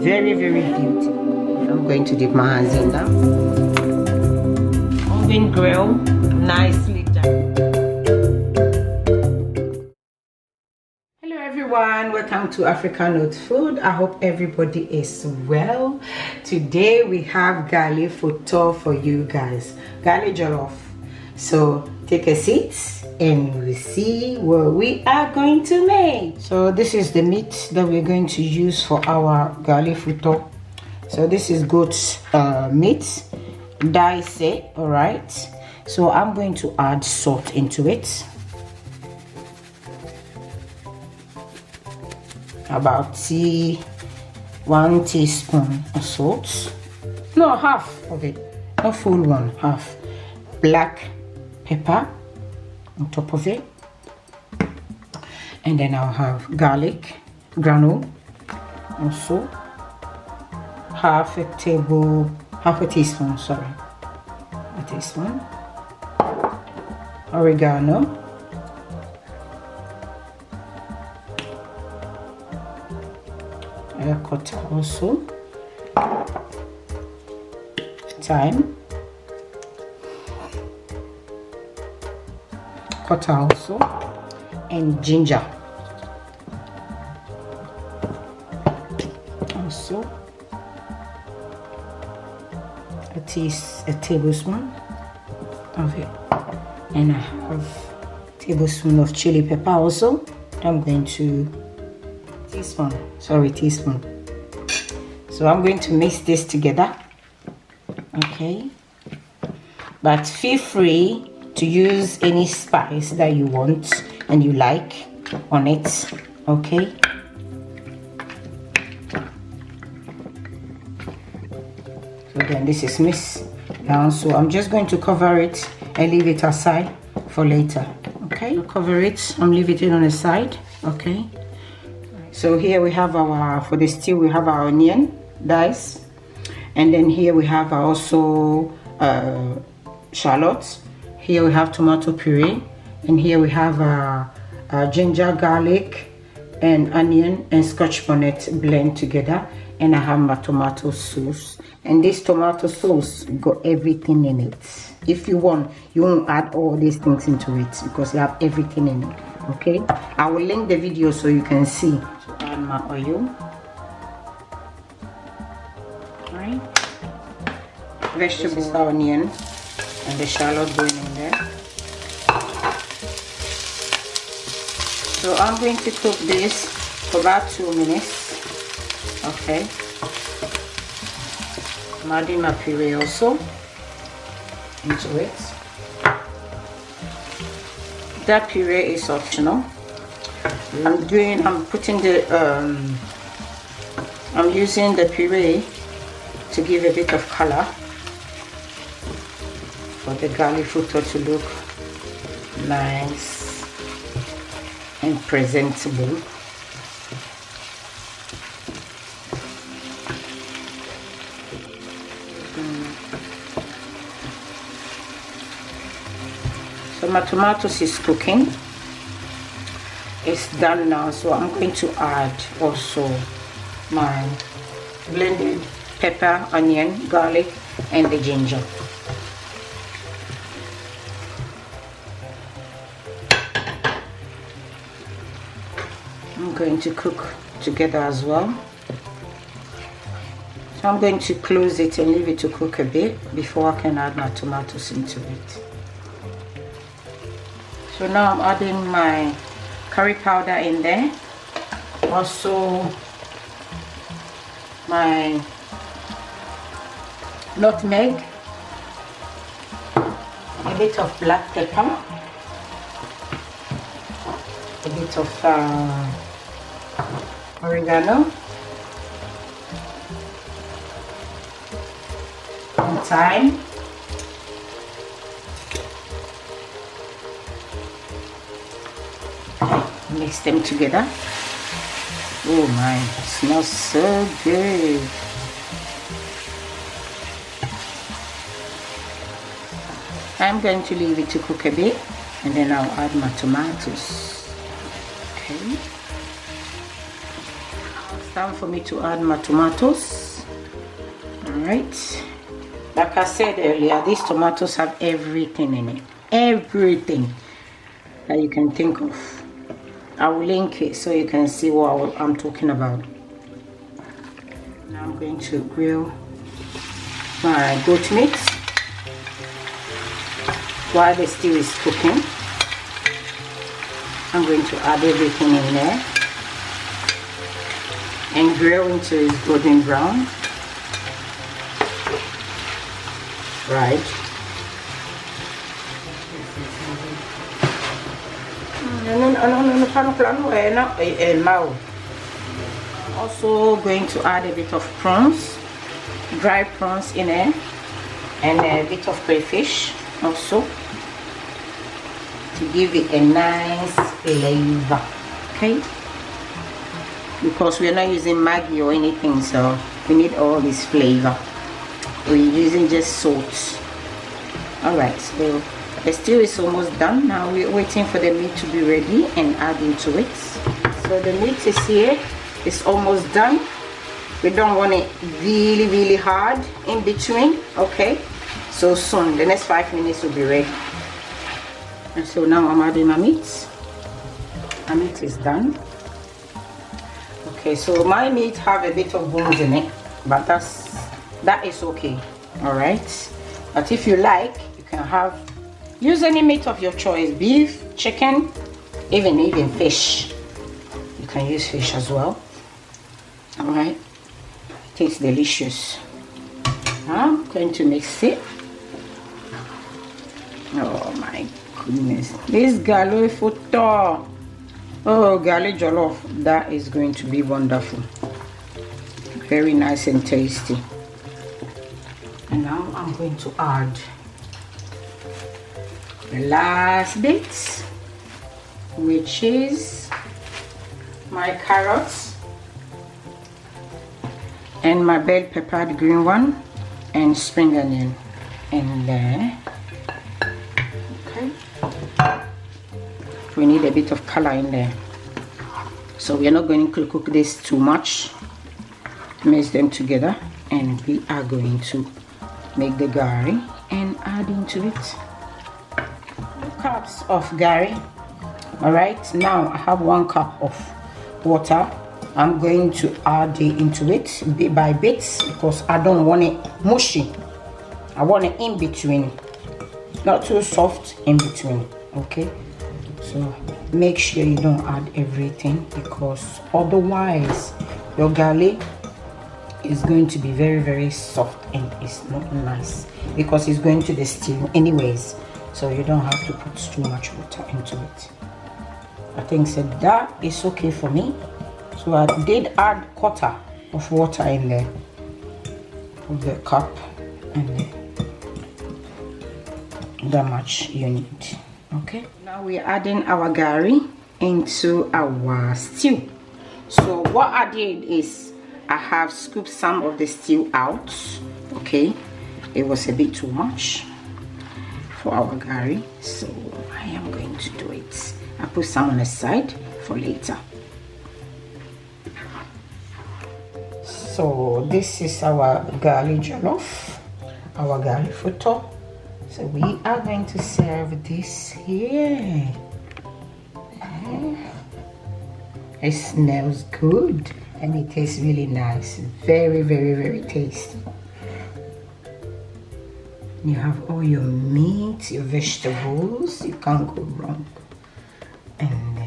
very beautiful. I'm going to dip my hands in now. Oven grill, nicely done. Hello everyone, welcome to African Note Food. I hope everybody is well. Today we have Gari Fortor for you guys. Gari jollof. So take a seat and we'll see what we are going to make. So this is the meat that we're going to use for our Gari Fortor. So this is goat meat, diced it, all right. So I'm going to add salt into it, about 1 teaspoon of salt, no, half of it, not full one, half. Black pepper on top of it, and then I'll have garlic granule, also half a teaspoon, sorry, a teaspoon. Oregano, I cut also thyme, cut also, and ginger also, a tablespoon of it, and I have a tablespoon of chili pepper also. I'm going to teaspoon. So I'm going to mix this together, okay? But feel free to use any spice that you want and you like on it, okay? So then this is mixed down, so I'm just going to cover it and leave it aside for later, okay? Cover it and leave it on the side, okay? So here we have our, for the stew we have our onion diced, and then here we have also shallots. Here we have tomato puree, and here we have ginger, garlic, and onion and scotch bonnet blend together, and I have my tomato sauce. And this tomato sauce got everything in it. If you want, you won't add all these things into it because you have everything in it, okay? I will link the video so you can see. So add my oil. Right, vegetables, onion, and the shallot going in there. So I'm going to cook this for about 2 minutes, okay? I'm adding my puree also into it. That puree is optional. I'm using the puree to give a bit of color for the Gari Fortor to look nice and presentable. So my tomatoes is cooking. It's done now, so I'm going to add also my blended pepper, onion, garlic, and the ginger. I'm going to cook together as well. So I'm going to close it and leave it to cook a bit before I can add my tomatoes into it. So now I'm adding my curry powder in there, also my nutmeg, a bit of black pepper, a bit of oregano, and thyme, mix them together. Oh my, it smells so good. I'm going to leave it to cook a bit and then I'll add my tomatoes. Okay. Time for me to add my tomatoes. All right. Like I said earlier, these tomatoes have everything in it. Everything that you can think of. I will link it so you can see what I'm talking about. Now I'm going to grill my goat meat while the stew is cooking. I'm going to add everything in there and grill until it's golden brown. Right. Also going to add a bit of prawns, dry prawns in there, and a bit of crayfish also to give it a nice flavor. Okay, because we're not using Maggi or anything, so we need all this flavor. We're using just salt. All right, so the stew is almost done. Now we're waiting for the meat to be ready and add into it. So the meat is here. It's almost done. We don't want it really hard in between. Okay, so soon, the next 5 minutes will be ready. And so now I'm adding my meat. My meat is done. Okay, so my meat have a bit of bones in it, but that is okay. All right, but if you like, you can use any meat of your choice: beef, chicken, even fish. You can use fish as well. All right, it tastes delicious. I'm going to mix it. Oh my goodness, this Gari Fortor. Oh, Gari jollof, that is going to be wonderful. Very nice and tasty. And now I'm going to add the last bit, which is my carrots and my bell pepper, the green one, and spring onion in there. Okay, we need a bit of color in there, so we are not going to cook this too much. Mix them together, and we are going to make the Gari and add into it 2 cups of Gari. All right, now I have 1 cup of water. I'm going to add it into it bit by bit because I don't want it mushy. I want it in between, not too soft, in between. Okay, so make sure you don't add everything, because otherwise your Gari is going to be very soft and it's not nice, because it's going to the stew anyways, so you don't have to put too much water into it. I think that is okay for me, so I did add 1/4 of water in there of the cup, and that much you need. Okay, now we're adding our Gari into our stew. So what I did is I have scooped some of the stew out. Okay, it was a bit too much for our Gari, so I am going to do it. I put some on the side for later. So this is our Gari jollof, our Gari Fortor. So we are going to serve this here. It smells good and it tastes really nice. Very tasty. You have all your meat, your vegetables, you can't go wrong. And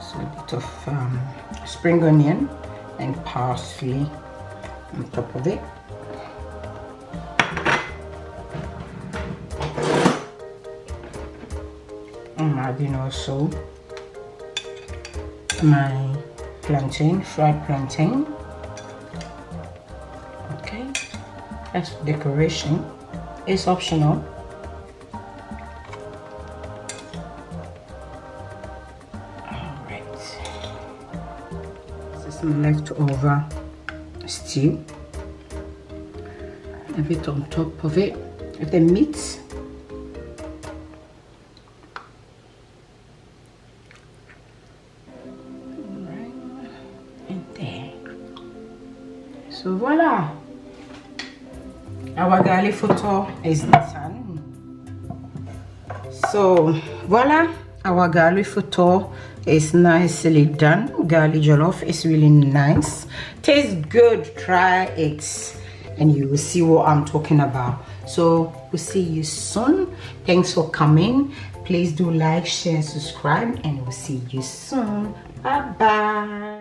so a bit of spring onion and parsley on top of it. I'm adding also my plantain, fried plantain. Okay, that's decoration. It's optional. Alright, this is some leftover stew. A bit on top of it, the meat. Our garlic Fortor is done. So voila, our garlic Fortor is nicely done. Garlic jollof is really nice, tastes good. Try it and you will see what I'm talking about. So we'll see you soon. Thanks for coming. Please do like, share, and subscribe, and we'll see you soon. Bye bye.